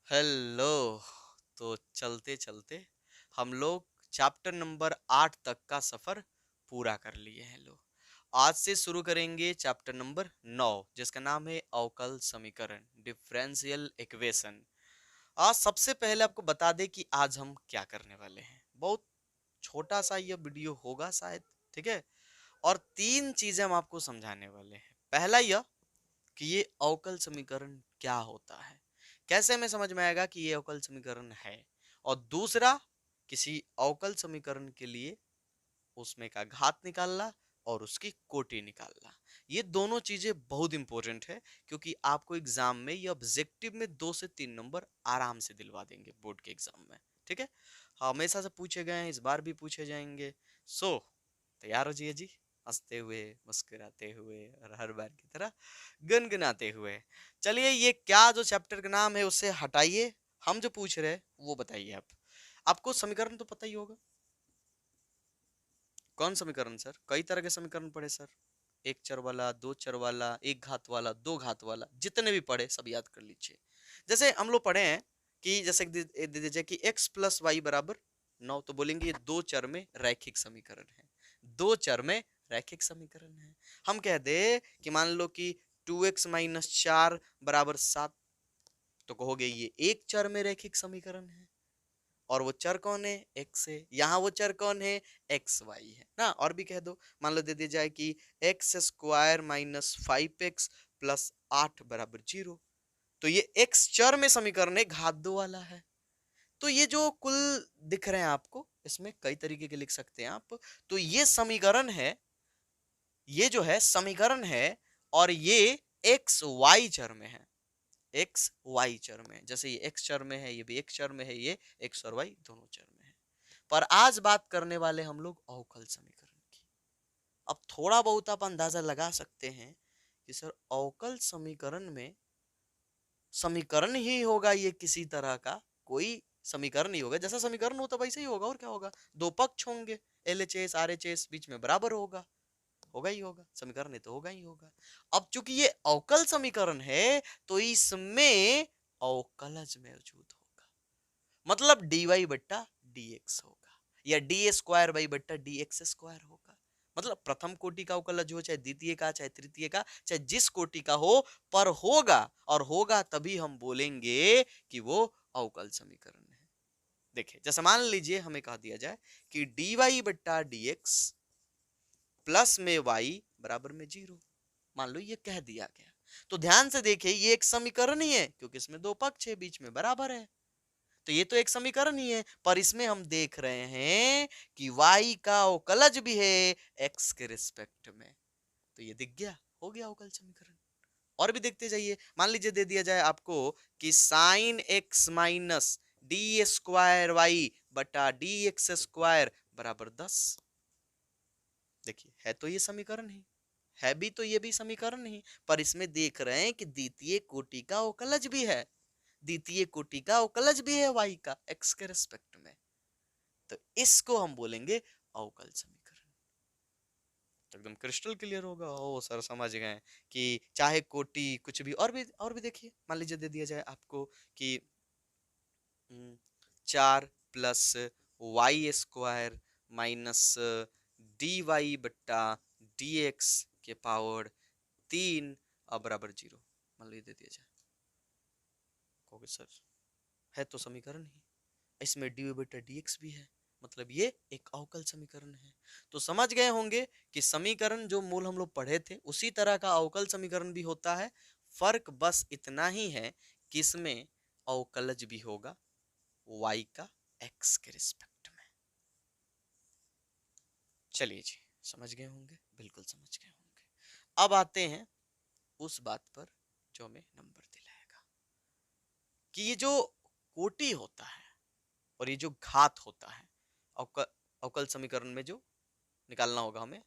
Hello. तो चलते चलते हम लोग चैप्टर नंबर 8 तक का सफर पूरा कर लिए हैं लोग। आज से शुरू करेंगे चैप्टर नंबर 9 जिसका नाम है अवकल समीकरण डिफरेंशियल इक्वेशन। आज सबसे पहले आपको बता दें कि आज हम क्या करने वाले हैं। बहुत छोटा सा यह वीडियो होगा शायद, ठीक है। और तीन चीजें हम आपको समझाने वाले हैं। पहला यह कि ये अवकल समीकरण क्या होता है, कैसे हमें समझ में आएगा कि ये अवकल समीकरण है। और दूसरा, किसी अवकल समीकरण के लिए उसमें का घात निकालना और उसकी कोटि निकालना। ये दोनों चीजें बहुत इंपॉर्टेंट है क्योंकि आपको एग्जाम में ये ऑब्जेक्टिव में 2 से 3 नंबर आराम से दिलवा देंगे बोर्ड के एग्जाम में, ठीक है। हमेशा से पूछे गए हैं, इस बार भी पूछे जाएंगे। सो तैयार हो जाइए जी, हंसते हुए, मुस्कुराते हुए और हर बार की तरह गुनगुनाते हुए। चलिए, ये क्या जो चैप्टर का नाम है उससे हटाइए, हम जो पूछ रहे हैं वो बताइए। आप आपको समीकरण तो पता ही होगा। कौन समीकरण सर? कई तरह के समीकरण पढ़े सर। एक चर वाला, दो चर वाला, एक घात वाला, दो घात वाला, जितने भी पढ़े सब याद कर लीजिए। जैसे हम लोग पढ़े हैं कि जैसे दे दीजिए कि x प्लस वाई बराबर 9, तो बोलेंगे ये दो चर में रैखिक समीकरण है। दो चर में रैखिक समीकरण है। हम कह दे कि मान लो कि 2x-4 बराबर 7, तो कहोगे ये एक चर में रैखिक समीकरण है। और वो चर कौन है? एक्स है। यहाँ वो चर कौन है? एक्स वाई है ना। और भी कह दो, मान लो दे दिया जाए कि x square minus 5x plus 8 बराबर 0, तो ये एक्स चर में समीकरण है, घात दो वाला है। तो ये जो कुल दिख रहे हैं आपको, इसमें कई तरीके के लिख सकते हैं आप। तो ये समीकरण है, ये जो है समीकरण है, और ये एक्स वाई चर में है। एक्स वाई चर में, जैसे ये एक्स चर में है, ये भी एक्स चर में है, ये एक्स और वाई दोनों चर में है। पर आज बात करने वाले हम लोग अवकल समीकरण की। अब थोड़ा बहुत आप अंदाजा लगा सकते हैं कि सर अवकल समीकरण में समीकरण ही होगा, ये किसी तरह का कोई समीकरण ही होगा। जैसा समीकरण होता वैसे ही होगा, और क्या होगा? दो पक्ष होंगे, L H S R H S, बीच में बराबर होगा, होगा ही होगा। समीकरण है तो होगा ही होगा। अब चूंकि ये अवकल समीकरण है तो इसमें अवकलज मौजूद होगा, मतलब dy बट्टा dx होगा, या डी स्क्वायर बाई बट्टा डी एक्स स्क्वायर होगा। मतलब प्रथम कोटि का अवकलज हो, चाहे द्वितीय का, चाहे तृतीय का, चाहे जिस कोटि का हो, पर होगा। और होगा तभी हम बोलेंगे कि वो अवकल समीकरण है। देखिए, जैसे मान लीजिए हमें कहा दिया जाए कि dy बट्टा dx प्लस में y बराबर में 0, मान लो ये कह दिया गया। तो ध्यान से देखिए, ये एक समीकरण ही है क्योंकि इसमें दो पक्ष है, बीच में बराबर है। तो ये तो एक समीकरण ही है, पर इसमें हम देख रहे हैं कि y का अवकलज भी है x के रिस्पेक्ट में। तो ये दिख गया, हो गया अवकल समीकरण। और भी देखते जाइए, मान लीजिए दे दिया जाए आपको कि sine x minus d square Y बटा डी एक्स स्क्वायर बराबर 10। देखिए, है तो ये समीकरण ही, है भी तो ये भी समीकरण ही, पर इसमें देख रहे हैं कि द्वितीय कोटि का अवकलज भी है। द्वितीय कोटि का अवकलज भी है y का x के रिस्पेक्ट में। तो इसको हम बोलेंगे अवकल समीकरण। तो एकदम क्रिस्टल क्लियर होगा। ओ सर समझ गए कि चाहे कोटि कुछ भी। और भी देखिए, मान लीजिए दे दिया जाए आपको कि 4 plus y square minus d y बट्टा डी एक्स के पावर 3 अब बराबर 0, मान लीजिए दे दिया जाए। कहोगे सर है तो समीकरण ही, इसमें डी बटा डी एक्स भी है, मतलब ये एक अवकल समीकरण है। तो समझ गए होंगे कि समीकरण जो मूल हम लोग पढ़े थे उसी तरह का अवकल समीकरण भी होता है। फर्क बस इतना ही है कि इसमें अवकलज भी होगा y का x के रिस्पेक्ट में। चलिए जी, समझ गए होंगे, बिल्कुल समझ गए होंगे। अब आते हैं उस बात पर जो हमें नंबर दिलाएगा कि ये जो कोटि होता है और ये जो घात होता है, अवकल अवकल समीकरण में जो निकालना होगा हमें,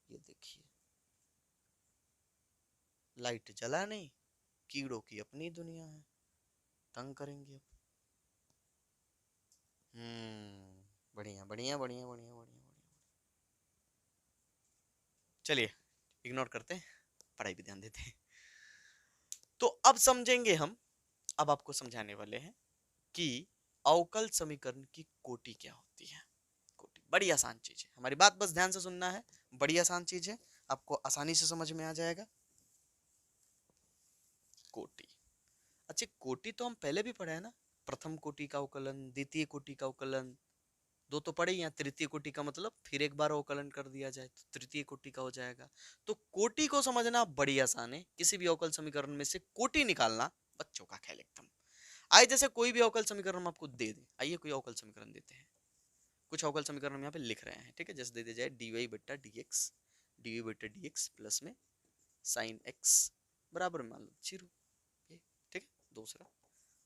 ये देखिए, लाइट जला नहीं, कीड़ों की अपनी दुनिया है, तंग करेंगे अब। बढ़िया बढ़िया बढ़िया बढ़िया बढ़िया बढ़िया। चलिए, इग्नोर करते हैं, पढ़ाई पे ध्यान देते हैं। तो अब समझेंगे हम अब आपको समझाने वाले हैं कि अवकल समीकरण की कोटि क्या होती है। कोटि बड़ी आसान चीज है, हमारी बात बस ध्यान से सुनना है, बड़ी आसान चीज है, आपको आसानी से समझ में आ जाएगा। कोटि, अच्छा कोटि तो हम पहले भी पढ़े हैं ना, प्रथम कोटि का अवकलन, द्वितीय कोटि का अवकलन, दो तो पढ़े ही हैं। तृतीय कोटि का मतलब फिर एक बार अवकलन कर दिया जाए तो तृतीय कोटि का हो जाएगा। तो कोटि को समझना बड़ी आसान है, किसी भी अवकल समीकरण में से कोटि निकालना बच्चों का खेल एकदम। आइए जैसे कोई भी अवकल समीकरण हम आपको दे दें, आइए कोई अवकल समीकरण देते हैं, कुछ अवकल समीकरण हम यहाँ पे लिख रहे हैं, ठीक है। जैसे दे दिया जाए dy बट्टा डी एक्स प्लस में साइन एक्स बराबर मान लो 0, ठीक है। दूसरा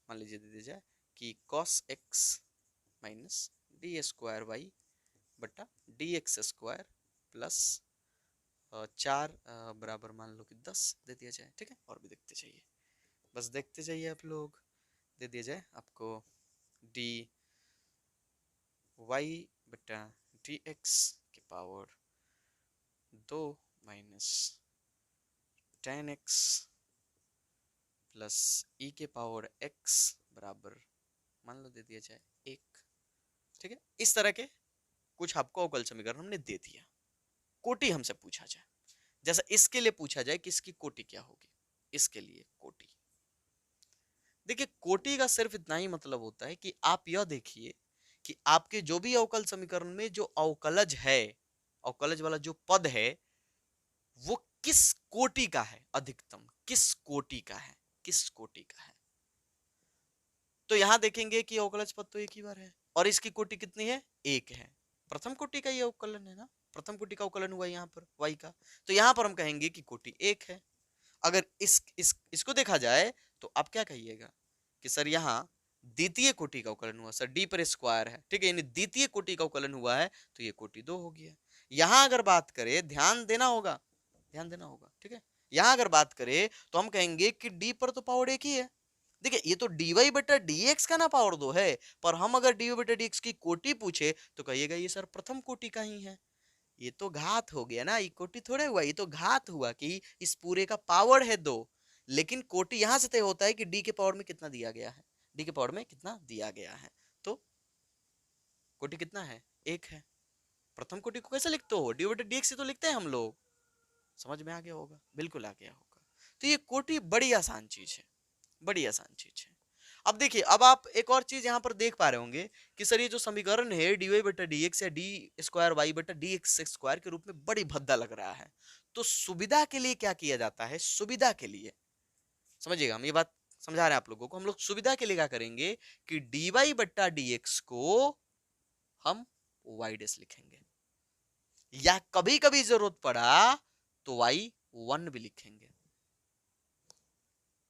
मान लीजिए दे दिया जाए कि cos x minus d square y बट्टा डी एक्स स्क्वायर प्लस 4 बराबर मान लो कि 10 दे दिया जाए, ठीक है। और भी देखते जाइए, बस देखते जाइए आप लोग। दे दिया जाए आपको डी वाई बट्टा डी एक्स की पावर 2 माइनस 10x प्लस ई के पावर x बराबर मान लो दे दिया जाए 1, ठीक है। इस तरह के कुछ आपको अवकल समीकरण हमने दे दिया। कोटि हमसे पूछा जाए, जैसा इसके लिए पूछा जाए कि इसकी कोटि क्या होगी, इसके लिए कोटि, देखिए कोटि का सिर्फ इतना ही मतलब होता है कि आप यह देखिए कि आपके जो भी अवकल समीकरण में जो अवकलज है, अवकलज वाला जो पद है वो किस कोटि का है, अधिकतम किस कोटि का है, किस कोटि का है। तो यहां देखेंगे कि अवकलज पद तो एक ही बार है और इसकी कोटि कितनी है, एक है। प्रथम कोटि का ये अवकलन है ना, प्रथम कोटि का अवकलन हुआ यहाँ पर y का, तो यहां पर हम कहेंगे कि कोटि एक है। अगर इसको देखा जाए तो आप क्या कहिएगा कि सर यहाँ द्वितीय कोटि का अवकलन हुआ, सर डी पर स्क्वायर है, ठीक है, यानी द्वितीय कोटि का अवकलन हुआ है तो ये कोटि 2 हो गया। यहां अगर बात करें, ध्यान देना होगा, ध्यान देना होगा, ठीक है। यहां अगर बात करें तो हम कहेंगे कि डी पर तो पावर एक ही है। देखिए ये तो dy बटा dx का ना पावर 2 है, पर हम अगर dy बटा dx की कोटि पूछे तो कहिएगा ये सर प्रथम कोटि का ही है। ये तो घात हो गया ना, ये कोटि थोड़े हुआ, ये तो घात हुआ कि इस पूरे का पावर है 2। लेकिन कोटि यहां से तय होता है कि डी के पावर में कितना दिया गया है, डी के पावर में कितना दिया गया है। तो कोटि कितना है, एक है। प्रथम कोटि को कैसे लिखते हो, डी बटा dx से तो लिखते हैं हम लोग। समझ में आ गया होगा, बिल्कुल आ गया होगा। तो ये कोटि बड़ी आसान चीज है, बड़ी आसान चीज है। अब देखिए, अब आप एक और चीज यहां पर देख पा रहे होंगे कि सर ये जो समीकरण है dy बटा dx या डी स्क्वायर वाई बटा डी एक्स स्क्वायर के रूप में बड़ी भद्दा लग रहा है। तो सुविधा के लिए क्या किया जाता है, सुविधा के लिए समझिएगा, हम ये बात समझा रहे हैं आप लोगों को, हम लोग सुविधा के लिए क्या करेंगे कि dy बट्टा dx को हम y डैश लिखेंगे, या कभी कभी जरूरत पड़ा तो y1 भी लिखेंगे।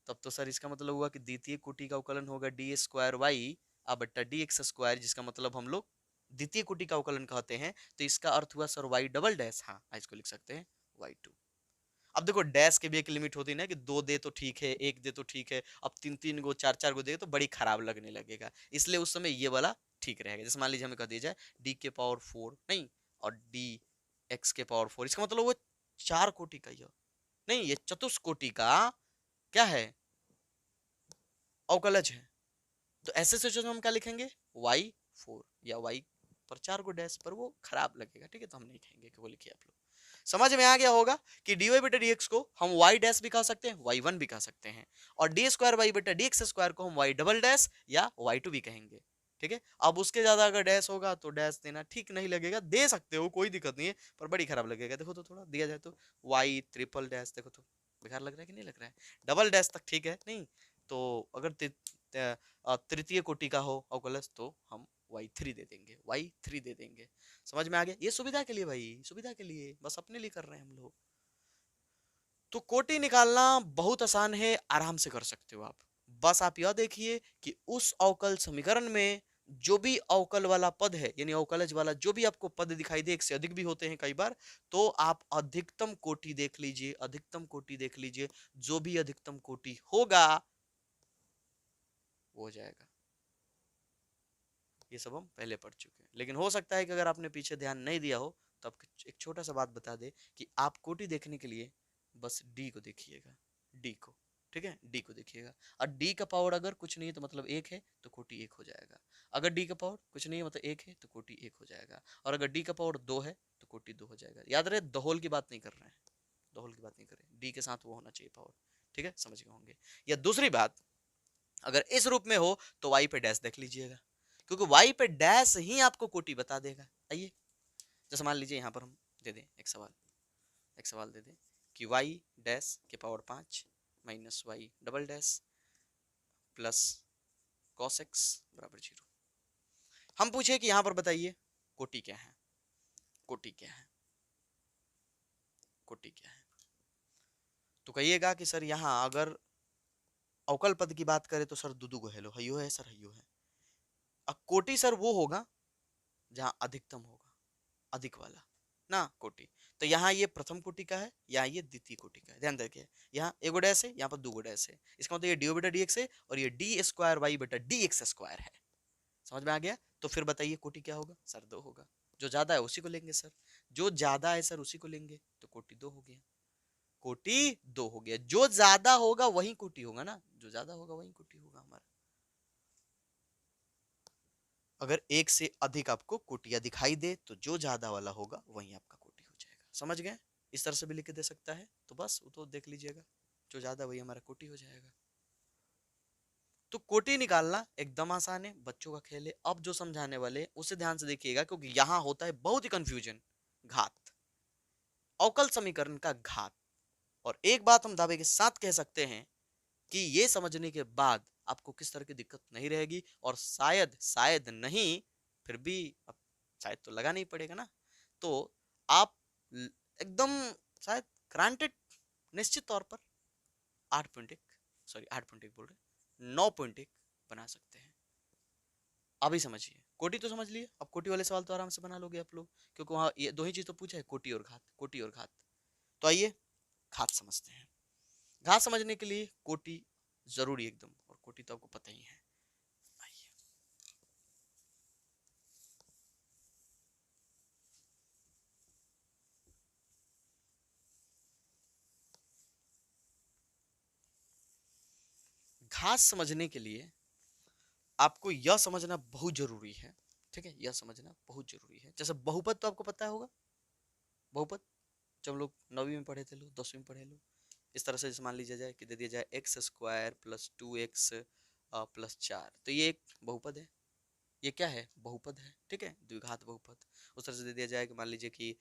तब तो सर इसका मतलब हुआ कि द्वितीय कोटि का अवकलन होगा डी स्क्वायर वाई बट्टा डी एक्स स्क्वायर, जिसका मतलब हम लोग द्वितीय कोटि का अवकलन कहते हैं। तो इसका अर्थ हुआ सर वाई डबल डैश, हाँ इसको लिख सकते हैं y2। अब देखो डैश के भी एक लिमिट होती है ना, कि 2 दे तो ठीक है, 1 दे तो ठीक है, अब 3 गो 4 गो दे तो बड़ी खराब लगने लगेगा, इसलिए उस समय ये वाला ठीक रहेगा। जैसे मान लीजिए हमें कह दिया जाए डी के पावर 4 नहीं और डी एक्स के पावर 4, इसका मतलब वो 4 कोटि का ही नहीं, ये चतुष्कोटि का क्या है, अवकलज है। तो ऐसे सिचुएशन में हम क्या लिखेंगे y4 या y पर 4 को डैश, पर वो खराब लगेगा, ठीक है, तो हम नहीं कहेंगे कि वो लिखिए आप लोग। समझ में आ गया होगा कि dy बटा dx को हम y डैश भी कह सकते हैं, y1 भी कह सकते हैं, और डी स्क्वायर वाई बटा dx स्क्वायर को हम y डबल डैश या y2 भी कहेंगे, ठीक है। अब उसके ज्यादा अगर डैश होगा तो डैश देना ठीक नहीं लगेगा, दे सकते हो कोई दिक्कत नहीं है, पर बड़ी खराब लगेगा। देखो तो थोड़ा दिया जाए तो y ट्रिपल डैश, देखो तो बेकार लग रहा है कि नहीं लग रहा है, डबल डैश तक ठीक है, नहीं तो अगर तृतीय कोटि का हो अवकलज तो हम y3 दे देंगे, y3 दे देंगे। समझ में आ गया, ये सुविधा के लिए भाई, सुविधा के लिए, बस अपने लिए कर रहे हैं हम लोग। तो कोटि निकालना बहुत आसान है, आराम से कर सकते हो आप। बस आप यह देखिए कि उस अवकल समीकरण में जो भी अवकल वाला पद है, यानी अवकलज वाला जो भी आपको पद दिखाई दे, एक से अधिक भी होते हैं कई बार, तो आप अधिकतम कोटि देख लीजिए, अधिकतम कोटि देख लीजिए, जो भी अधिकतम कोटि होगा वो हो जाएगा। ये सब हम पहले पढ़ चुके हैं, लेकिन हो सकता है कि अगर आपने पीछे ध्यान नहीं दिया हो तो आप एक छोटा सा बात बता दे कि आप कोटि देखने के लिए बस डी को देखिएगा, डी को, ठीक है, डी को देखिएगा। और डी का पावर अगर कुछ नहीं है तो मतलब एक है तो कोटि एक हो जाएगा। अगर डी का पावर कुछ नहीं है मतलब एक है तो कोटि एक हो जाएगा। और अगर डी का पावर दो है तो कोटि दो हो जाएगा। याद रहे दोहल की बात नहीं कर रहे हैं, दोहल की बात नहीं करें, डी के साथ वो होना चाहिए पावर। ठीक है, समझ गए होंगे। या दूसरी बात, अगर इस रूप में हो तो वाई पे डैश देख लीजिएगा, क्योंकि वाई पे डैश ही आपको कोटि बता देगा। आइए, जैसे मान लीजिए यहाँ पर हम दे दें एक सवाल दे दें कि वाई डैश के power 5 minus y double dash plus cos x बराबर 0। हम पूछे कि यहां पर बताइए कोटि क्या है, कोटि क्या है, कोटि क्या है। तो कहिएगा कि सर यहाँ अगर अवकल पद की बात करें तो सर दुदु को हेलो हयो है सर, हयो है। अब कोटि सर वो होगा जहां अधिकतम होगा, अधिक वाला ना कोटि। तो यहाँ ये प्रथम कोटि का है, यहाँ ये द्वितीय कोटि का है। ध्यान रखिए, यहाँ एक डैश है, यहाँ पर दो डैश है। इसका मतलब ये डी बटा डी एक्स है और ये डी स्क्वायर वाई बटा डी एक्स स्क्वायर है। समझ में आ गया? तो फिर बताइए कोटि क्या होगा सर? दो होगा। जो ज्यादा है उसी को लेंगे सर, जो ज्यादा है सर उसी को लेंगे, तो कोटि दो हो गया, कोटि दो हो गया। जो ज्यादा होगा वही कोटि होगा ना, जो ज्यादा होगा वही कोटि होगा हमारा। अगर एक से अधिक आपको कोटियां दिखाई दे तो जो ज्यादा वाला होगा वही आपका कोटि हो जाएगा। समझ गए? इस तरह से भी लिख के दे सकता है, तो बस वो तो देख लीजिएगा, जो ज्यादा वही हमारा कोटि हो जाएगा। तो कोटि निकालना एकदम आसान है, बच्चों का खेल है। अब जो समझाने वाले उसे ध्यान से देखिएगा, क्योंकि यहां होता है बहुत ही कंफ्यूजन। घात, अवकल समीकरण का घात। और एक बात हम दावे के साथ कह सकते हैं कि ये समझने के बाद आपको किस तरह की दिक्कत नहीं रहेगी। और शायद शायद नहीं, फिर भी अब शायद तो लगा नहीं पड़ेगा ना, तो आप एकदम शायद ग्रांटेड निश्चित तौर पर 8.1, सॉरी 8.1 बोल रहे 9.1 बना सकते हैं। अभी समझिए, कोटि तो समझ लिए, अब कोटि वाले सवाल तो आराम से बना लोगे आप लोग, क्योंकि वहां ये दो ही चीज तो पूछा है, कोटि और घात, कोटि और घात। तो आइए घात समझते हैं। घात समझने के लिए कोटि जरूरी एकदम, और कोटि तो आपको पता ही है। आइए, घात समझने के लिए आपको यह समझना बहुत जरूरी है। ठीक है, यह समझना बहुत जरूरी है। जैसे बहुपद तो आपको पता होगा, बहुपद जब हम लोग 9वीं में पढ़े थे, लोग 10वीं में पढ़े लोग, इस तरह से जैसे मान लीजिए जाए कि दे दिया जाए x square plus 2x plus 4, तो ये एक बहुपद है। ये क्या है? बहुपद है। ठीक है, द्विघात बहुपद। उस तरह से दे दिया जाए कि मान लीजिए कि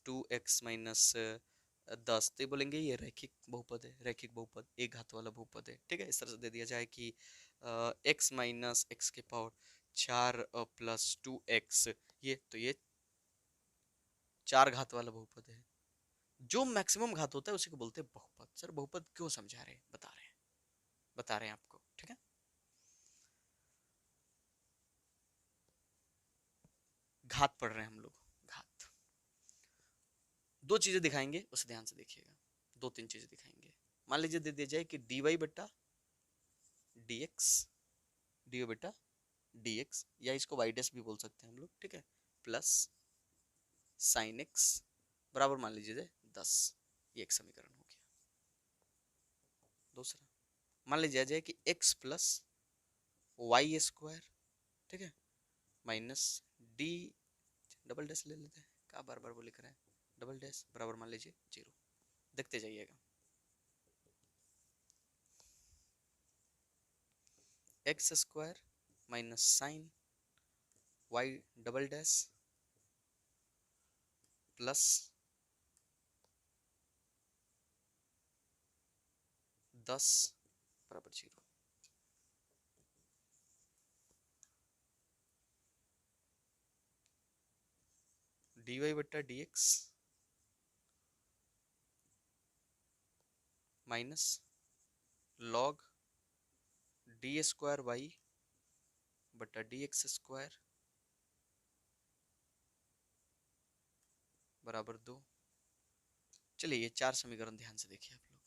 2x - 10, तो ये बोलेंगे ये रैखिक बहुपद है, रैखिक बहुपद, एक घात वाला बहुपद है। ठीक है, इस तरह से दे दिया जाए कि x - x के पावर 4 प्लस 2x, ये तो ये चार घात वाला बहुपद है। जो मैक्सिमम घात होता है उसी को बोलते हैं बहुपद। सर बहुपद क्यों समझा रहे हैं? बता रहे हैं आपको। ठीक है, घात पढ़ रहे हैं हम लोग। घात दो चीजें दिखाएंगे, उसे ध्यान से देखिएगा। दो तीन चीजें दिखाएंगे। मान लीजिए दे दिया जाए कि dy बटा dx, dy बटा dx, या इसको y डैश भी बोल सकते हैं हम लोग। ठीक है, प्लस साइन x बराबर मान लीजिए 10। ये एक समीकरण हो गया। दूसरा, मान लीजिए जाए कि x प्लस वाई स्क्वायर, ठीक है, माइनस डी डबल डैश ले लेते हैं, क्या बार बार वो लिख रहा है, डबल डैश बराबर मान लीजिए 0। देखते जाइएगा, x square minus sine y double dash plus 10 बराबर 0। डी वाई बट्टा d x minus log d square y बट्टा डी एक्स स्क्वायर बराबर 2। चलिए ये चार समीकरण ध्यान से देखिए आप लोग।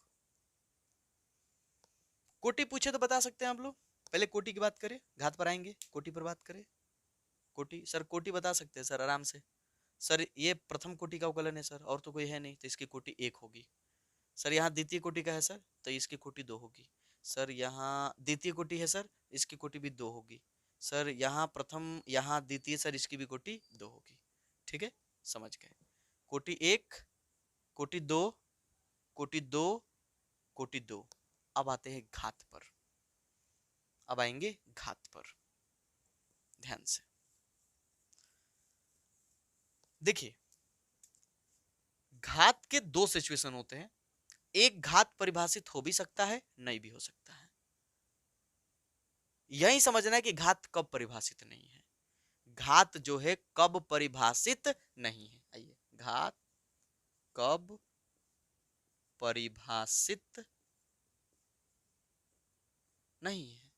कोटि पूछे तो बता सकते हैं आप लोग। पहले कोटि की बात करें, घात पर आएंगे, कोटि पर बात करें। कोटि सर, कोटि बता सकते हैं सर आराम से। सर ये प्रथम कोटि का अवकलन है सर, और तो कोई है नहीं, तो इसकी कोटि एक होगी। सर यहाँ द्वितीय कोटि का है सर, तो इसकी कोटि 2 होगी। सर यहाँ द्वितीय कोटि है सर, इसकी कोटि भी 2 होगी। सर यहाँ प्रथम, यहाँ द्वितीय, सर इसकी भी कोटि 2 होगी। ठीक है, समझ गए। कोटि 1, कोटि 2, कोटि 2, कोटि 2। अब आते हैं घात पर, अब आएंगे घात पर, ध्यान से देखिए। घात के दो सिचुएशन होते हैं, एक घात परिभाषित हो भी सकता है, नहीं भी हो सकता है। यही समझना है कि घात कब परिभाषित नहीं है। घात जो है कब परिभाषित नहीं है, आइए, घात कब परिभाषित नहीं है,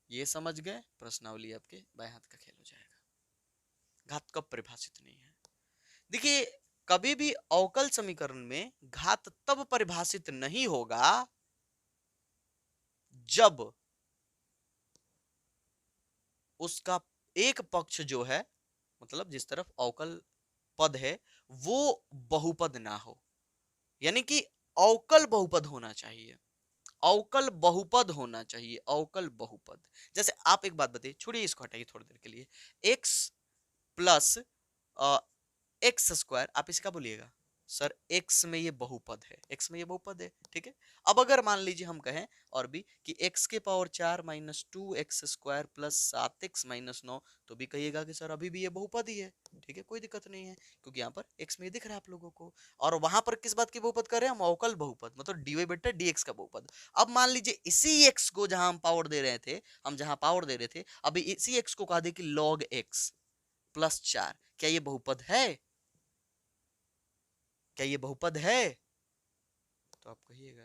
ये समझ गए, प्रश्नावली आपके बाएं हाथ का खेल हो जाएगा। घात कब परिभाषित नहीं है, देखिए कभी भी अवकल समीकरण में घात तब परिभाषित नहीं होगा जब उसका एक पक्ष जो है, मतलब जिस तरफ अवकल पद है वो बहुपद ना हो, यानी कि अवकल बहुपद होना चाहिए, अवकल बहुपद होना चाहिए, अवकल बहुपद। जैसे आप एक बात बताइए, छोड़िए इसको, हटाइए थोड़ी देर के लिए, x प्लस एक्स स्क्वायर, आप इसका बोलिएगा सर x में ये बहुपद है, x में ये बहुपद है, ठीक है। अब अगर मान लीजिए हम कहें और भी कि x के power 4 minus 2x square plus 7x minus 9, तो भी कहिएगा कि सर अभी भी ये बहुपद ही है, ठीक है, कोई दिक्कत नहीं है, क्योंकि यहाँ पर x में ये दिख रहा है आप लोगों को। और वहां पर किस बात की बहुपद कर रहे हैं हम, अवकल बहुपद, मतलब dy बटा dx का बहुपद। अब मान लीजिए इसी x को जहां हम पावर दे रहे थे, हम जहां पावर दे रहे थे, अभी इसी x को कहा दे कि log x प्लस 4, क्या ये बहुपद है, क्या ये बहुपद है, तो आप कहिएगा।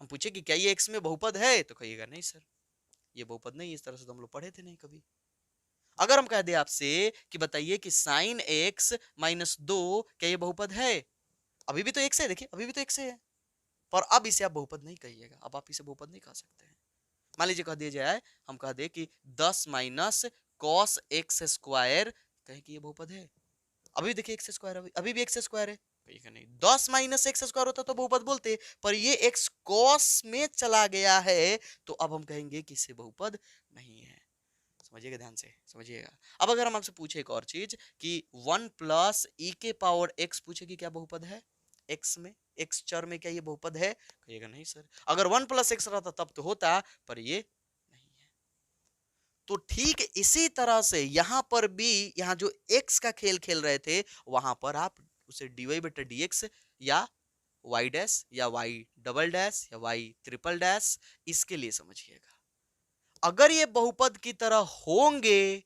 हम पूछे कि क्या ये x में बहुपद है, तो कहिएगा नहीं सर ये बहुपद नहीं, इस तरह से तो हम लोग पढ़े थे नहीं कभी। अगर हम कह दे आपसे कि बताइए कि साइन x माइनस 2 क्या ये बहुपद है, अभी भी तो x है, देखिए अभी भी तो x है, पर अब इसे आप बहुपद नहीं कहिएगा, अब आप इसे बहुपद नहीं कह सकते हैं। मान लीजिए कह दिया जाए, हम कह दे कि 10 माइनस कॉस एक्स स्क्वायर, कहे कि ये बहुपद है, अभी देखिए एक्स स्क्वायर, अभी भी एक्स स्क्वायर है, कहिएगा नहीं। 10 माइनस एक्स स्क्वायर होता तो बहुपद बोलते, पर ये एक्स कॉस में चला गया है, तो अब हम कहेंगे कि इसे बहुपद नहीं है। समझिएगा, ध्यान से समझिएगा। अब अगर हम आपसे पूछे एक और चीज कि 1 प्लस ई के पावर एक्स, पूछे कि क्या बहुपद है एक्स में, एक्स चर में, क्या ये बहुपद है, कहिएगा नहीं सर। अगर 1 प्लस एक्स रहता तब तो होता, पर ये नहीं है। तो ठीक इसी तरह से यहां पर भी, यहां जो x का खेल खेल रहे थे, वहां पर आप उसे dy बटा dx या y डैश या y डबल डैश या y ट्रिपल डैश, इसके लिए समझिएगा। अगर ये बहुपद की तरह होंगे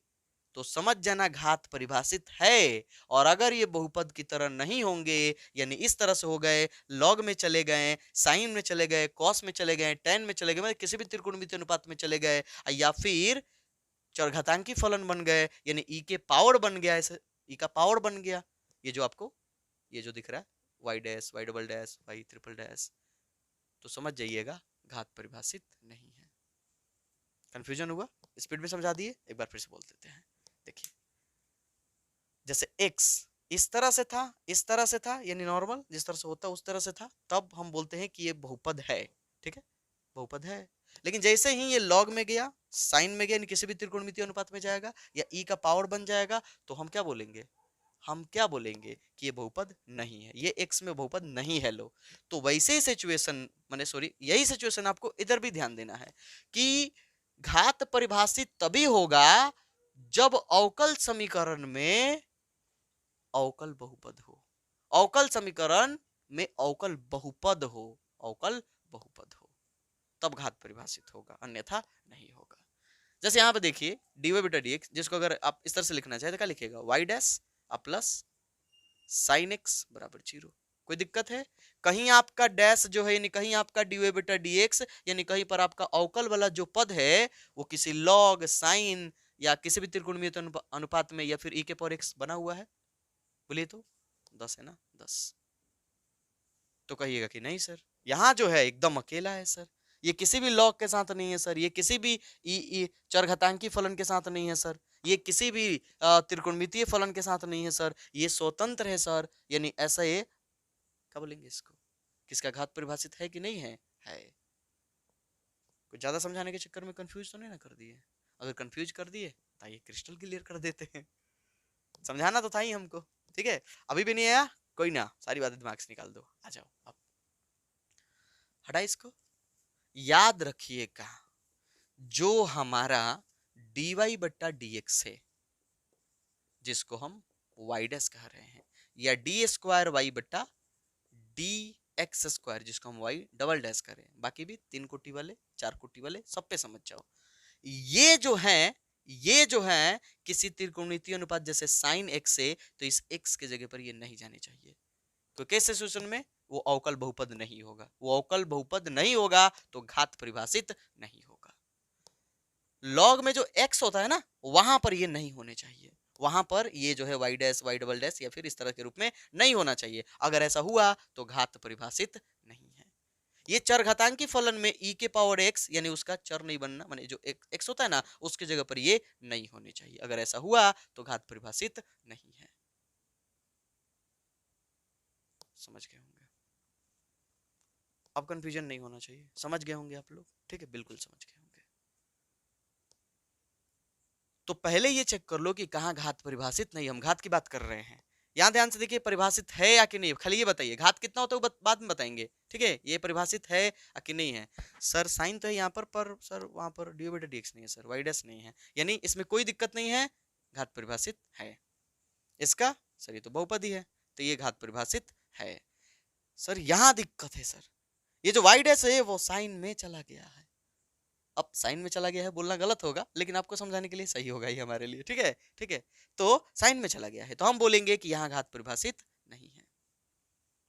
तो समझ जाना घात परिभाषित है, और अगर ये बहुपद की तरह नहीं होंगे, यानी इस तरह से हो गए, लॉग में चले गए, साइन में चले गए, कॉस में चले गए, टेन में चले गए, मतलब किसी भी त्रिकोणमितीय अनुपात में चले गए, या फिर चरघातांकी फलन बन गए, यानी ई के पावर बन गया, ऐसे ई का पावर बन गया, ये जो आपको ये जो दिख रहा है y dash, y double dash, y triple dash, तो समझ जाइएगा घात परिभाषित नहीं है। कंफ्यूजन हुआ, स्पीड में समझा दिए, एक बार फिर से बोल देते हैं। देखिए जैसे x इस तरह से था, इस तरह से था, यानी नॉर्मल जिस तरह से होता उस तरह से था, तब हम बोलते हैं कि ये बहुपद है, ठीक है, बहुपद है। लेकिन जैसे ही ये लॉग में गया, साइन में गया, यानी किसी भी त्रिकोणमितीय अनुपात में जाएगा, या ई का पावर बन जाएगा, तो हम क्या बोलेंगे, हम क्या बोलेंगे कि ये बहुपद नहीं है, ये x में बहुपद नहीं है। लो, तो वैसे ही सिचुएशन, माने सॉरी, यही सिचुएशन आपको इधर भी ध्यान देना है कि घात परिभाषित तभी होगा जब अवकल समीकरण में अवकल बहुपद हो, अवकल समीकरण में अवकल बहुपद हो, अवकल बहुपद हो, तब घात परिभाषित होगा, अन्यथा नहीं होगा। जैसे यहाँ पे देखिए dy बटा dx, जिसको अगर आप इस तरह से लिखना चाहे तो क्या लिखेगा, y dash plus sign x बराबर 0। कोई दिक्कत है, कहीं आपका डैश जो है, यानी कहीं आपका dy बटा dx, यानी कहीं पर आपका अवकल वाला जो पद है वो किसी लॉग, साइन या किसी भी त्रिकोणमितीय अनुपात में, या फिर e के पावर x बना हुआ है, बोलिए तो 10 है ना, 10, तो कहिएगा कि नहीं सर यहाँ जो है एकदम अकेला है सर, ये किसी भी लॉग के साथ नहीं है सर, ये किसी भी चरघातांकी फलन के साथ नहीं है सर, ये किसी भी त्रिकोणमितीय फलन के साथ नहीं है सर, ये स्वतंत्र है सर, यानी ऐसा ये क्या बोलेंगे इसको, किसका घात परिभाषित है कि नहीं है? है। कुछ ज्यादा समझाने के चक्कर में कंफ्यूज तो नहीं ना कर दिए? अगर कंफ्यूज कर दिए तो ये क्रिस्टल क्लियर कर देते हैं। समझाना तो था ही हमको, ठीक है। अभी भी नहीं आया, कोई ना, सारी बातें दिमाग से निकाल दो, आ जाओ अब हटा इसको। याद रखिएगा, जो हमारा dy बट्टा dx है, जिसको हम y डैश कह रहे हैं, या डी स्क्वायर वाई बट्टा डी एक्स स्क्वायर, जिसको हम y डबल डैश करें, बाकी भी 3 कोटि वाले 4 कोटि वाले सब पे समझ जाओ। ये जो है किसी त्रिकोणमितीय अनुपात जैसे साइन x से, तो इस x के जगह पर ये नहीं जाने चाहिए, तो कैसे सिचुएशन में वो अवकल बहुपद नहीं होगा, वो अवकल बहुपद नहीं होगा तो घात परिभाषित नहीं होगा। लॉग में जो x होता है ना, वहां पर ये नहीं होने चाहिए, वहां पर ये जो है y dash y double dash या फिर इस तरह के रूप में नहीं होना चाहिए। अगर ऐसा हुआ तो घात परिभाषित नहीं है। ये चरघातांकी फलन में e के पावर x यानी उसका चर नहीं बनना, माने जो x होता है ना उसके जगह पर ये नहीं होनी चाहिए। अगर ऐसा हुआ तो घात परिभाषित नहीं है। समझ गए होंगे, अब कंफ्यूजन नहीं होना चाहिए, समझ गए होंगे आप लोग, ठीक है, बिल्कुल समझ गए होंगे। तो पहले ये चेक कर लो कि कहाँ घात परिभाषित नहीं, हम घात की बात कर रहे हैं। यहाँ ध्यान से देखिए, परिभाषित है या कि नहीं, खाली ये बताइए घात कितना होता है वो बाद में बताएंगे, ठीक है। ये परिभाषित है या कि नहीं है। सर साइन तो है यहाँ पर सर वहां पर डी बटा डी एक्स नहीं है सर, वाई डैश नहीं है, यानी इसमें कोई दिक्कत नहीं है, घात परिभाषित है। इसका सर ये तो बहुपदी है, तो ये घात परिभाषित है। सर यहाँ दिक्कत है सर, ये जो वाई डैश है वो साइन में चला गया है। अब साइन में चला गया है बोलना गलत होगा, लेकिन आपको समझाने के लिए सही होगा ही हमारे लिए, ठीक है, ठीक है। तो साइन में चला गया है तो हम बोलेंगे कि यहाँ घात परिभाषित नहीं है।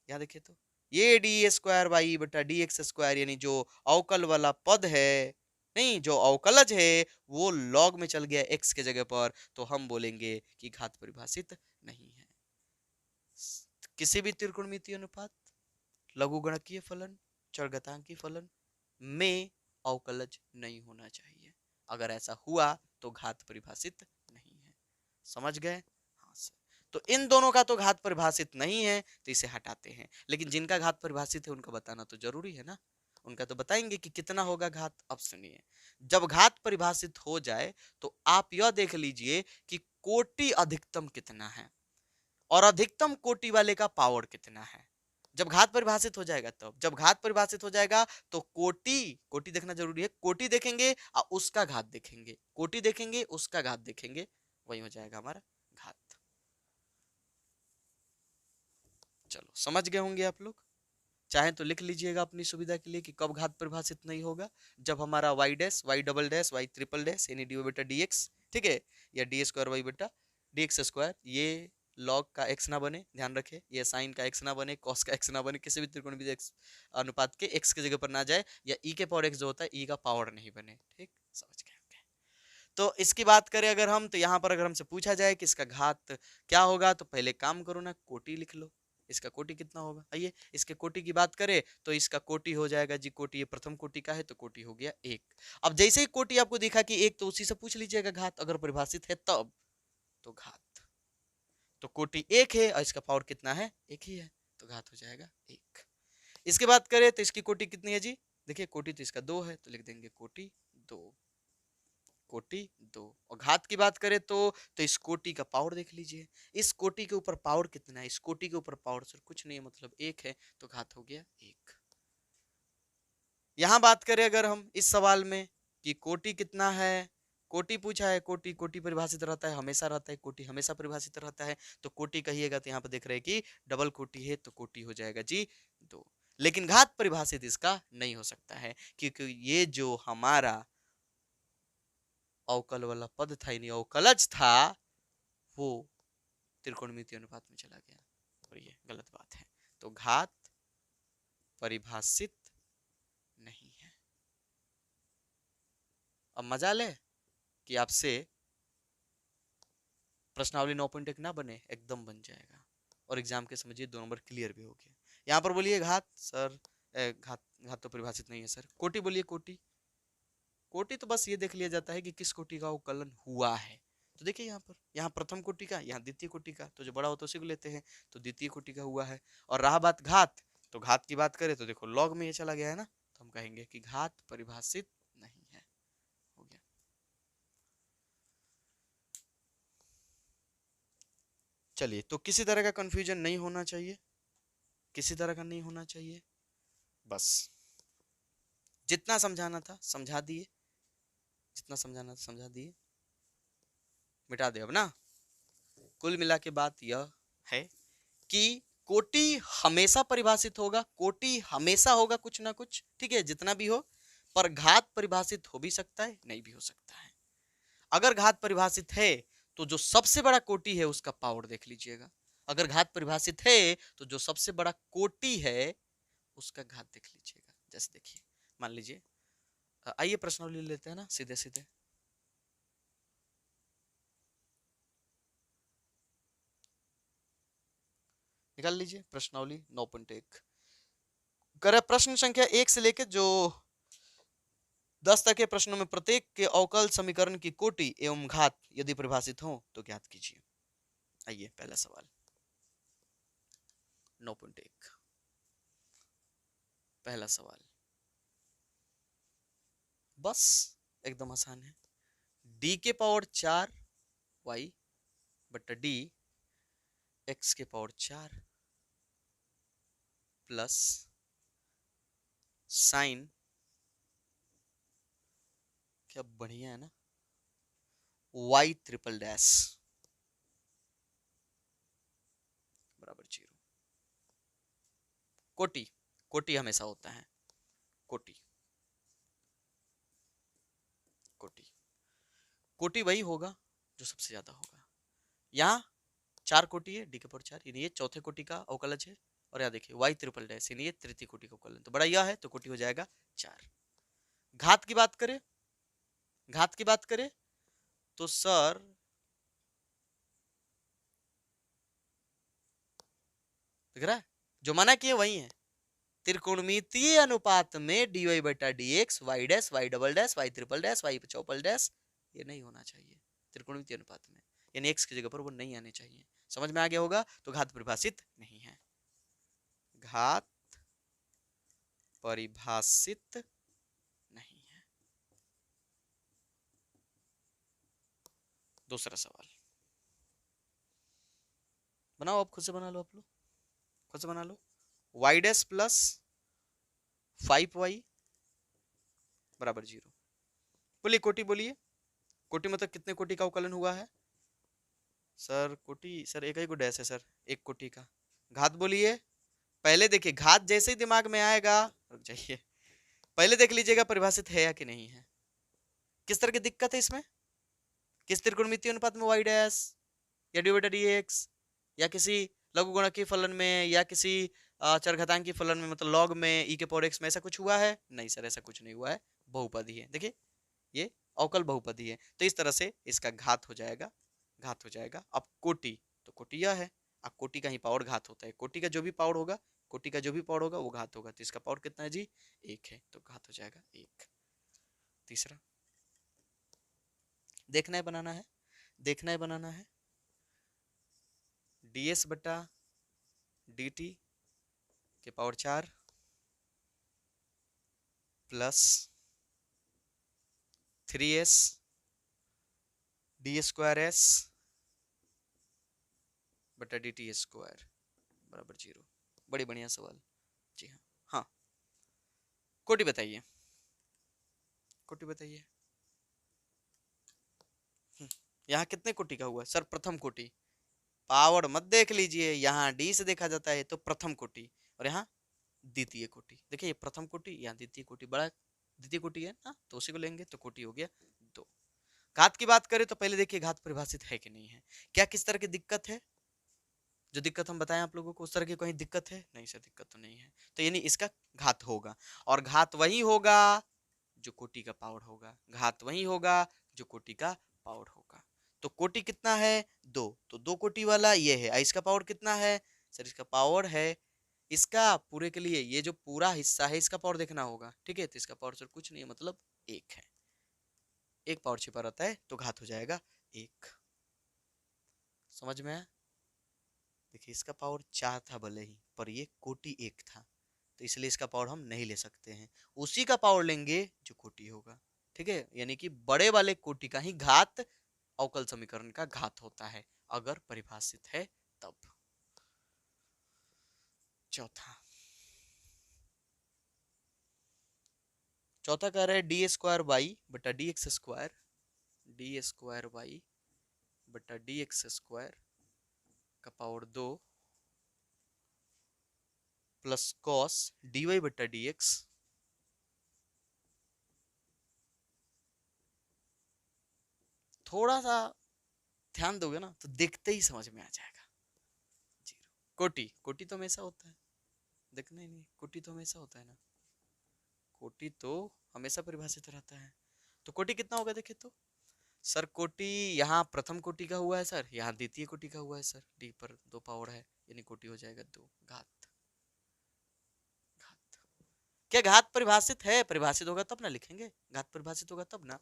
यहाँ देखिए तो ये डी स्क्वायर वाई बटा डी एक्स स्क्वायर, यानी जो अवकल वाला पद है, नहीं जो अवकलज है वो लॉग में चल गया एक्स के जगह पर, तो हम बोलेंगे कि घात परिभाषित नहीं है। किसी भी त्रिकोणमितीय अनुपात, लघुगणकीय फलन, चरघातांकी फलन में अवकलज नहीं होना चाहिए। अगर ऐसा हुआ तो घात परिभाषित नहीं है। समझ गए? हाँ सर। तो इन दोनों का तो घात परिभाषित नहीं है, तो इसे हटाते हैं। लेकिन जिनका घात परिभाषित है उनका बताना तो जरूरी है ना, उनका तो बताएंगे कि कितना होगा घात। अब सुनिए, जब घात परिभाषित हो जाए तो आप यह देख लीजिए कि कोटि अधिकतम कितना है और अधिकतम कोटि वाले का पावर कितना है। जब घात परिभाषित हो जाएगा, तब जब घात परिभाषित हो जाएगा तो कोटि कोटि देखना जरूरी है, कोटि देखेंगे और उसका घात देखेंगे, कोटि देखेंगे उसका घात देखेंगे, वही हो जाएगा हमारा घात। चलो समझ गए होंगे आप लोग। चाहे तो लिख लीजिएगा अपनी सुविधा के लिए कि कब घात परिभाषित नहीं होगा, जब हमारा y dash y double dash y triple dash यानी डी बेटा डी एक्स, ठीक है, या डी स्क्वायर वाई बेटा डी एक्स स्क्वायर ये लॉग का एक्स ना बने, ध्यान रखे, ये साइन का एक्स ना बने, कॉस का एक्स ना बने, किसी भी त्रिकोणमितीय अनुपात के एक्स के जगह पर ना जाए, या ई के पावर एक्स जो होता है ई का पावर नहीं बने, ठीक, समझ गए। तो इसकी बात करें अगर हम, तो यहाँ पर अगर हमसे पूछा जाए कि इसका घात क्या होगा, तो पहले काम करो ना, कोटि लिख लो। इसका कोटि कितना होगा, आइए इसके कोटि की बात करें तो इसका कोटि हो जाएगा जी, कोटि ये प्रथम कोटि का है तो कोटि हो गया 1। अब जैसे ही कोटि आपको दिखा कि 1, तो उसी से पूछ लीजिएगा घात, अगर परिभाषित है तब, तो घात, तो कोटि 1 है और इसका पावर कितना है, 1 ही है, तो घात हो जाएगा 1। इसके बात करें तो इसकी कोटि कितनी है जी, देखिए कोटि तो इसका 2 है, तो लिख देंगे कोटि 2, कोटि 2। और घात की बात करें तो इस कोटि का पावर देख लीजिए, इस कोटि के ऊपर पावर कितना है, इस कोटि के ऊपर पावर सर कुछ नहीं है, मतलब 1 है, तो घात हो गया 1। यहां बात करें अगर हम इस सवाल में कि कोटि कितना है, कोटि पूछा है, कोटि कोटि परिभाषित रहता है, हमेशा रहता है, कोटि हमेशा परिभाषित रहता है, तो कोटि कहिएगा तो यहाँ पर देख रहे हैं कि डबल कोटि है, तो कोटि हो जाएगा जी 2। लेकिन घात परिभाषित इसका नहीं हो सकता है, क्योंकि ये जो हमारा अवकल वाला पद था, यानी अवकलज था, वो त्रिकोणमितीय अनुपात में चला गया, और ये गलत बात है, तो घात परिभाषित नहीं है। अब मजा ले कि आपसे प्रश्नावली 9.1 ना बने, एकदम बन जाएगा, और एग्जाम के समझिए 2 नंबर क्लियर भी हो गया। यहाँ पर बोलिए घात, सर घात तो परिभाषित नहीं है सर। कोटि बोलिए, कोटि, कोटि तो बस ये देख लिया जाता है कि किस कोटि का अवकलन हुआ है, तो देखिए यहाँ प्रथम कोटि का, यहाँ द्वितीय कोटि का, तो जो बड़ा होता है उसी को लेते हैं, तो द्वितीय कोटि का हुआ है। और रहा बात घात, तो घात की बात करें तो देखो लॉग में ये चला गया है ना, तो हम कहेंगे कि घात परिभाषित नहीं है। हो गया। चलिए, तो किसी तरह का कंफ्यूजन नहीं होना चाहिए, किसी तरह का नहीं होना चाहिए। बस जितना समझाना था समझा दिए, जितना समझाना था समझा दिए, मिटा दे अब ना। कुल मिला के बात यह है कि कोटि हमेशा परिभाषित होगा, कोटि हमेशा होगा कुछ ना कुछ, ठीक है, जितना भी हो। पर घात परिभाषित हो भी सकता है, नहीं भी हो सकता है। अगर घात परिभाषित है तो जो सबसे बड़ा कोटि है उसका पावर देख लीजिएगा। अगर घात परिभाषित है तो जो सबसे बड़ा कोटि है उसका घात देख लीजिएगा। जैसे देखिए, मान लीजिए, आइए प्रश्नावली लेते हैं ना सीधे सीधे। निकाल लीजिए प्रश्नावली 9.1। करे प्रश्न संख्या 1 से लेकर जो 10 तक के प्रश्नों में प्रत्येक के अवकल समीकरण की कोटि एवं घात यदि परिभाषित हो तो ज्ञात कीजिए। आइए पहला सवाल 9.1, पहला सवाल बस एकदम आसान है। डी के पावर 4 वाई बटा डी एक्स के पावर 4 प्लस साइन, क्या बढ़िया है ना, वाई ट्रिपल डैश बराबर 0। कोटि, कोटि हमेशा होता है, कोटि, कोटि, कोटि वही होगा जो सबसे ज्यादा होगा। यहाँ 4 कोटि है, डी के पावर 4, यानी ये चौथे कोटि का अवकलज है। और यहाँ देखिए वाई ट्रिपल डैश, यानी ये तृतीय कोटि का अवकलन, तो बड़ा यह है तो कोटि हो जाएगा 4। घात की बात करें, घात की बात करें तो सर दिख रहा है, जो मना किए वही है। त्रिकोणमितीय अनुपात में dy बटा dx y dash y double dash y triple dash y Chaupal dash, ये नहीं होना चाहिए त्रिकोणमितीय अनुपात में, यानी x की जगह पर वो नहीं आने चाहिए। समझ में आ गया होगा, तो घात परिभाषित नहीं है, घात परिभाषित नहीं है। दूसरा सवाल बनाओ, आप खुद से बना लो, आप लोग खुद से बना लो। y डैश प्लस 5y बराबर 0। बोलिए कोटि, बोलिए कोटि मतलब कितने कोटि का अवकलन हुआ है सर? कोटि सर एक ही को डैश है सर, एक कोटि का। घात बोलिए, पहले देखिए घात जैसे ही दिमाग में आएगा, रुक जाइए, पहले देख लीजिएगा परिभाषित है या कि नहीं है। किस तरह की दिक्कत है इसमें? किस त्रिकोणमितीय अनुपात में y डैश या डी बटा dx, या किसी लघु गुणकीय फलन में, या किसी चरघातांकी फलन में, मतलब लॉग में, e के पावर x में ऐसा कुछ हुआ है? नहीं सर, ऐसा कुछ नहीं हुआ है, बहुपदी है। देखिए ये अवकल बहुपदी है, तो इस तरह से इसका घात हो जाएगा, घात हो जाएगा। अब कोटि, तो कोटि यह है, अब कोटि का ही पावर घात होता है, कोटि का जो भी पावर होगा, कोटि का जो भी पावर होगा वो घात होगा, तो इसका पावर कितना है जी? 1 है, तो घात हो जाएगा 1। तीसरा देखना है, बनाना है, देखना है, बनाना है। ds बटा dt के power 4 plus 3s D square S बटा डी टी स्क्वायर बराबर 0। बड़ी बढ़िया सवाल, जी हाँ। हाँ, कोटि बताइए, कोटि बताइए। यहाँ कितने कोटि का हुआ सर? प्रथम कोटि। पावर मत देख लीजिए, यहाँ डी से देखा जाता है तो प्रथम कोटि, और यहाँ द्वितीय कोटि। देखिए ये प्रथम कोटि, यहाँ द्वितीय कोटि, बड़ा द्वितीय कोटि है ना, तो उसी को लेंगे तो कोटि हो गया 2। घात की बात करें तो पहले देखिए घात परिभाषित है कि नहीं है, क्या किस तरह की दिक्कत है? जो दिक्कत हम बताएं आप लोगों को, उस तरह की कोई दिक्कत है? नहीं सर, दिक्कत तो नहीं है, तो यानी इसका घात होगा, और घात वही होगा जो कोटि का पावर होगा, घात वही होगा जो कोटि का पावर होगा। तो कोटि कितना है? 2, तो 2 कोटि वाला ये है, इसका पावर कितना है सर? इसका पावर है, इसका पूरे के लिए ये जो पूरा हिस्सा है इसका पावर देखना होगा, ठीक है, तो इसका पावर सर कुछ नहीं है, मतलब 1 है, एक पावर छिपा रहता है, तो घात हो जाएगा 1। समझ में आया? देखिए इसका पावर 4 था भले ही, पर ये कोटि 1 था, तो इसलिए इसका पावर हम नहीं ले सकते हैं। उसी का पावर लेंगे जो कोटि होगा। ठीक है, यानी कि बड़े वाले कोटि का ही घात अवकल समीकरण का घात होता है, अगर परिभाषित है तब। चौथा कह रहा है डी स्क्वायर वाई बटा D x square, D square Y बटा डी एक्स स्क्वायर का power 2 plus cos d y बटा डी एक्स थोड़ा सा ध्यान दोगे ना तो देखते ही समझ में आ जाएगा। जीरो कोटि, कोटि तो हमेशा होता है, देखना ही नहीं, कोटि तो हमेशा होता है ना, कोटि तो हमेशा परिभाषित रहता है। तो कोटि कितना होगा देखिए तो सर, कोटि यहाँ प्रथम कोटि का हुआ है सर, यहाँ द्वितीय कोटि का हुआ है सर, डी पर 2 पावर है, यानी कोटि हो जाएगा 2 घात। घात क्या घात परिभाषित है? परिभाषित होगा तब ना लिखेंगे, घात परिभाषित होगा तब ना।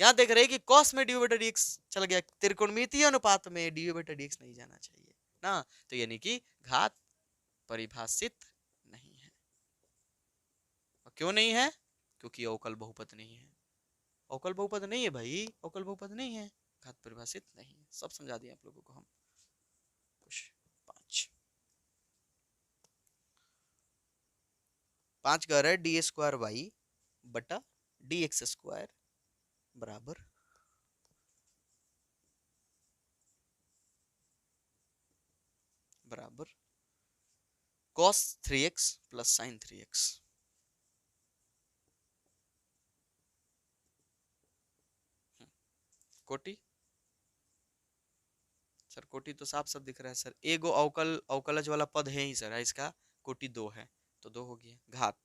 यहाँ देख रहे हैं कि कॉस में डी बटा डी एक्स चल गया, त्रिकोणमितीय अनुपात में डी बटा डी एक्स नहीं जाना चाहिए ना, तो यानी कि घात परिभाषित नहीं है। और क्यों नहीं है? क्योंकि अवकल बहुपद नहीं है। अवकल बहुपद नहीं है भाई, अवकल बहुपद नहीं है, घात परिभाषित नहीं है। सब समझा दिए आप लोगों को हम। क्वेश्चन 5 5 कह रहा है डी स्क्वायर वाई बटा डी एक्स स्क्वायर बराबर बराबर cos 3x plus sin 3x। कोटि सर, कोटि तो साफ साफ दिख रहा है सर, एगो अवकल अवकलज वाला पद है ही सर, इसका कोटि 2 है, तो 2 हो गया। घात,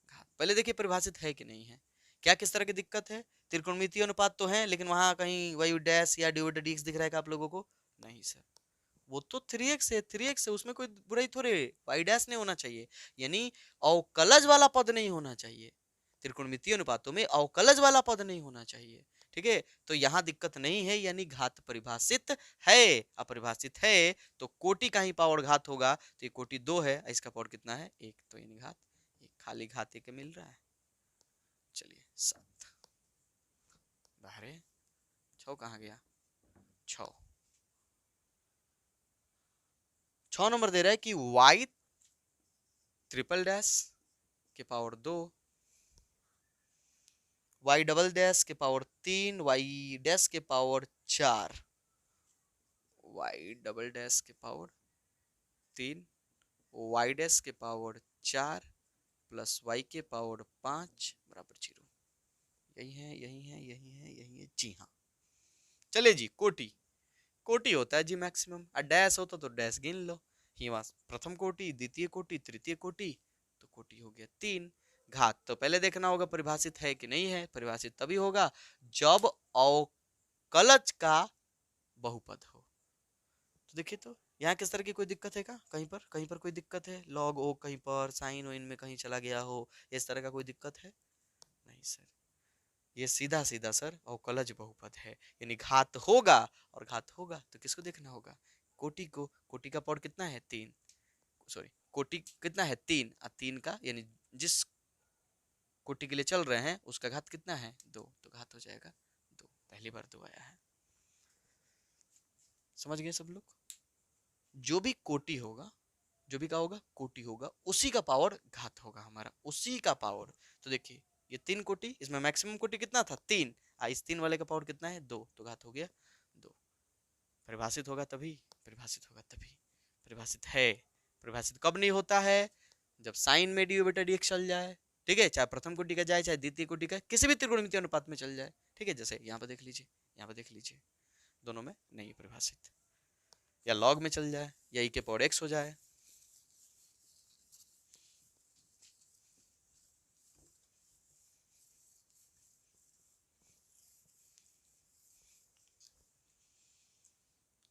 घात पहले देखिए परिभाषित है कि नहीं है। क्या किस तरह की दिक्कत है? त्रिकोणमितीय अनुपात तो है, लेकिन वहां कहीं वाई डैश या डी डी दिख रहा है आप लोगों को? नहीं सर, वो तो 3x है, 3x है, उसमें कोई बुराई थोड़े, वाई डैश नहीं होना चाहिए, यानी अवकलज वाला पद नहीं होना चाहिए। त्रिकोणमितीय अनुपातों में अवकलज वाला पद नहीं होना चाहिए। ठीक है, तो यहाँ दिक्कत नहीं है, यानी घात परिभाषित है। अपरिभाषित है तो कोटि का ही पावर घात होगा, तो ये कोटि 2 है, इसका पावर कितना है? 1, तो यानी घात एक, खाली घात एक मिल रहा है। चलिए 7 बाहर, 6 कहाँ गया? 6 नंबर दे रहा है कि y ट्रिपल डैश के पावर 2, y डबल डैश के पावर 3, y डैश के पावर 4, y डबल डैश के पावर 3, y डैश के पावर 4 प्लस y के पावर 5 बराबर 0। यही है, यही है, यही है, यही है, जी हाँ। चले जी, कोटि, कोटि होता है जी मैक्सिमम, और डैश होता तो डैश गिन लो, ही प्रथम कोटि, द्वितीय कोटि, तृतीय कोटि, तो कोटि हो गया 3। घात तो पहले देखना होगा परिभाषित है कि नहीं है, परिभाषित तभी होगा जब अवकलज का बहुपद हो। तो देखिए तो यहाँ किस तरह की कोई दिक्कत है क्या? कहीं पर कोई दिक्कत है? लॉग ओ कहीं पर, साइन ओ इनमें कहीं चला गया हो, इस तरह का कोई दिक्कत है? नहीं सर, ये सीधा सीधा सर अवकलज बहुपद है, यानी घात होगा, और घात होगा तो किसको देखना होगा? कोटि को। कोटि का पावर कितना है? 3, सॉरी कोटि कितना है? 3, और 3 का यानी जिस कोटि के लिए चल रहे हैं उसका घात कितना है? 2, तो घात हो जाएगा 2, पहली बार 2 आया है। समझ गए सब लोग? जो भी कोटि होगा, जो भी का होगा कोटि होगा, उसी का पावर घात होगा हमारा, उसी का पावर। तो देखिए ये 3 कोटि, इसमें मैक्सिमम कोटि कितना था? 3, इस 3 वाले का पावर कितना है? 2, तो घात हो गया 2। परिभाषित होगा तभी, परिभाषित होगा तभी, परिभाषित है। परिभाषित कब नहीं होता है? जब साइन में डी बटा डी एक्स चल जाए। ठीक है, चाहे प्रथम कोटि का जाए, चाहे द्वितीय कोटि का, किसी भी त्रिकोणमितीय अनुपात में चल जाए। ठीक है, जैसे यहाँ पर देख लीजिए, यहाँ पर देख लीजिए, दोनों में नहीं परिभाषित, या लॉग में चल जाए, या ई के पावर एक्स हो जाए।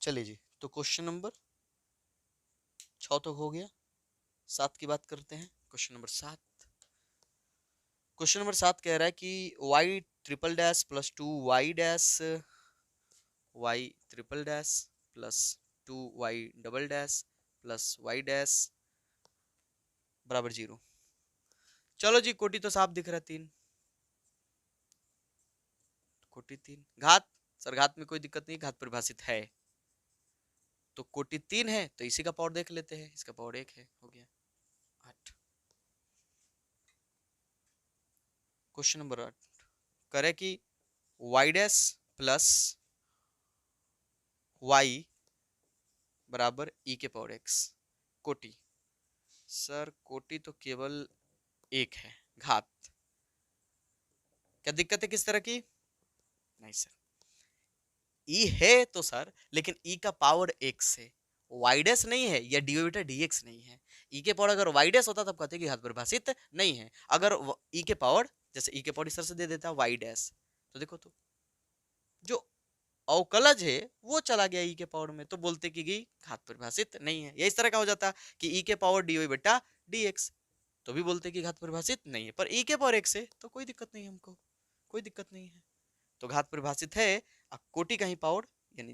चलिए जी, तो क्वेश्चन नंबर 6 तो हो गया, 7 की बात करते हैं। क्वेश्चन नंबर 7, क्वेश्चन नंबर 7 कह रहा है कि y triple dash plus 2 y dash, y triple dash plus 2y double dash plus y dash बराबर 0। चलो जी, कोटि तो साफ दिख रहा है 3, कोटि 3। घात, सर घात में कोई दिक्कत नहीं, घात परिभाषित है, तो कोटि 3 है तो इसी का पावर देख लेते हैं, इसका पावर 1 है, हो गया 8। क्वेश्चन नंबर 8 करे कि y डैश प्लस y बराबर e के पावर x, कोटि। सर कोटि तो केवल 1 है, घात, क्या दिक्कत है किस तरह की? नहीं सर, e है तो सर, लेकिन e का पावर x है, y डैश नहीं है, या dy बटा dx नहीं है। e के पावर अगर y डैश होता तब कहते कि घात परिभाषित नहीं है। अगर e के पावर, जैसे e के पावर इस तरह से दे देता y डैश, तो देखो तो जो अवकलज है वो चला गया e के पावर में, तो बोलते कि घात परिभाषित नहीं है। या इस तरह का हो जाता कि e के पावर dy बटा dx, तो भी बोलते कि घात परिभाषित नहीं है। पर e के पावर x है तो कोई दिक्कत नहीं है, हमको कोई दिक्कत नहीं है, तो घात परिभाषित है। कोटि का ही पावर यानी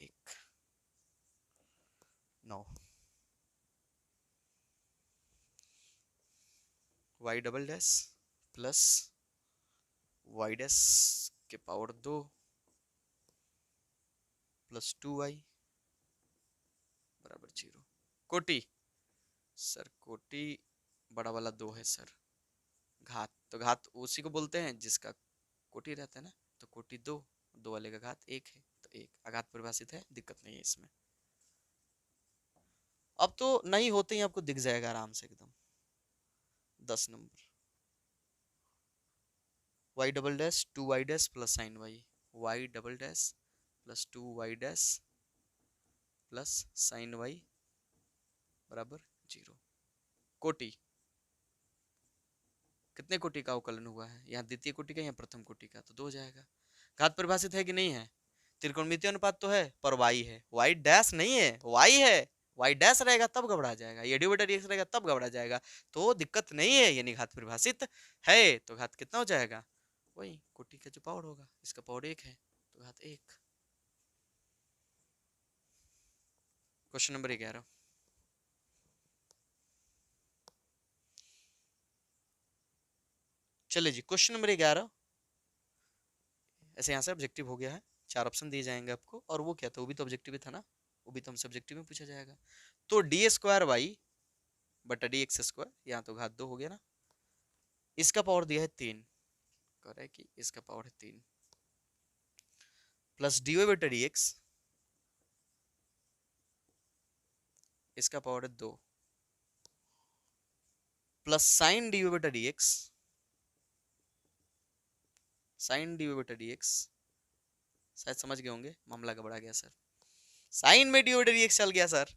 1, 9 y double dash plus y dash के पावर 2 प्लस 2y बराबर 0। कोटि, सर कोटि बड़ा वाला 2 है सर, घात तो घात उसी को बोलते हैं जिसका कोटि रहता है ना, तो कोटि 2, 2 वाले का घात 1 है, तो 1 अघात परिभाषित है, दिक्कत नहीं है इसमें। अब तो नहीं होते ही आपको दिख जाएगा आराम से एकदम। 10 number y double dash 2y dash plus sign y double dash plus 2y dash plus sign y बराबर 0। कोटि, कितने कोटि का अवकलन हुआ है? यहाँ द्वितीय कोटि का, यहाँ प्रथम कोटि का, तो 2 हो जाएगा। घात परिभाषित है कि नहीं है? त्रिकोणमितीय अनुपात तो है, पर y है, y डैश नहीं है, y है, y डैश रहेगा तब घबरा जाएगा, ये डी बटा dx रहेगा तब घबरा जाएगा, तो दिक्कत नहीं है, यानी घात परिभाषित है। तो घात कितना हो जाएगा? वही कोटि का जो पावर होगा, इसका पावर 1 है, तो घात 1। क्वेश्चन नंबर 11 चलिए जी, क्वेश्चन नंबर 11 ऐसे यहाँ से ऑब्जेक्टिव हो गया है, 4 ऑप्शन दिए जाएंगे आपको, और वो क्या था, वो भी तो ऑब्जेक्टिव ही था ना, वो भी तो हमसे ऑब्जेक्टिव में पूछा जाएगा। तो डी स्क्वायर वाई बटा डी एक्स स्क्वायर, यहाँ तो घात 2 हो गया ना, इसका पावर दिया है 3, कह रहा है कि इसका पावर है 3 प्लस डी वाई बटा डी एक्स, इसका पावर है 2 प्लस साइन डी वाई बटा D x, sine d y बटा डी एक्स, शायद समझ गए होंगे, मामला गड़बड़ा गया सर, साइन में डी वाई बटा डी एक्स चल गया सर,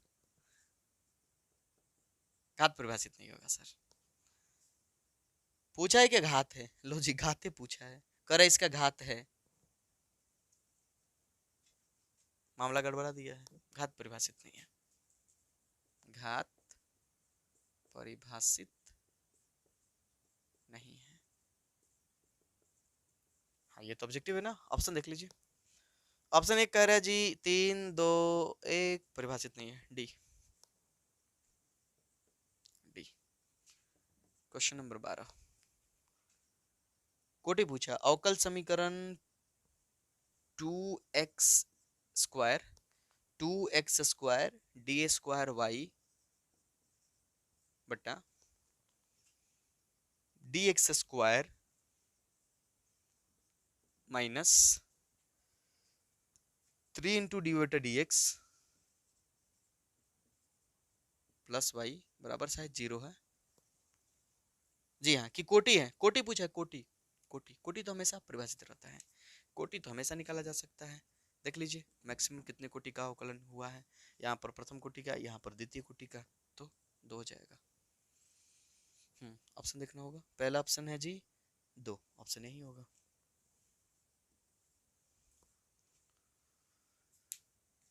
घात परिभाषित नहीं होगा सर। पूछा है कि घात है, लो जी घाते पूछा है, कर इसका घात है, मामला गड़बड़ा दिया है, घात परिभाषित नहीं है, घात परिभाषित नहीं है। हाँ ये तो ऑब्जेक्टिव है ना, ऑप्शन देख लीजिए। ऑप्शन 1 कह रहा है जी 3 2 1, परिभाषित नहीं है, डी, डी। क्वेश्चन नंबर 12 कोटि पूछा अवकल समीकरण 2x square 2x square D square Y बटा D x square minus 3 into D बटा डी एक्स प्लस वाई बराबर शायद 0 है। जी हाँ, कि कोटि है, कोटि पूछा है, कोटि, कोटि, कोटि तो हमेशा परिभाषित रहता है, कोटि तो हमेशा निकाला जा सकता है। देख लीजिए मैक्सिमम कितने कोटि का अवकलन हुआ है, यहाँ पर प्रथम कोटि का, यहाँ पर द्वितीय कोटि का, तो 2 हो जाएगा। ऑप्शन देखना होगा, पहला ऑप्शन है जी 2, ऑप्शन यही होगा।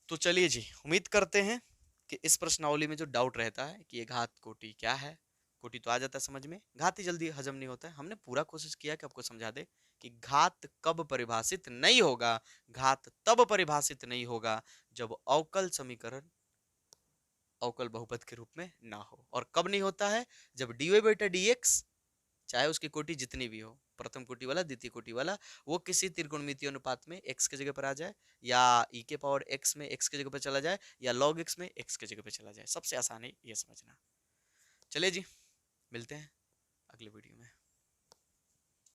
तो चलिए जी, उम्मीद करते हैं कि इस प्रश्नावली में जो डाउट रहता है कि ये घात कोटि क्या है, कोटि तो आ जाता है समझ में, घात ही जल्दी हजम नहीं होता है। हमने पूरा कोशिश किया कि आपको समझा दे कि घात कब परिभाषित नहीं होगा। घात तब परिभाषित नहीं होगा जब अवकल समीकरण अवकल बहुपद के रूप में ना हो। और कब नहीं होता है? जब dy बटा dx, चाहे उसकी कोटि जितनी भी हो, प्रथम कोटि वाला, द्वितीय कोटि वाला, वो किसी त्रिकोणमितीय अनुपात में x की जगह पर आ जाए, या e के पावर x में x की जगह पर चला जाए, या log x में x की जगह पर चला जाए। सबसे आसान है ये समझना। चलिए जी, मिलते हैं अगले वीडियो में।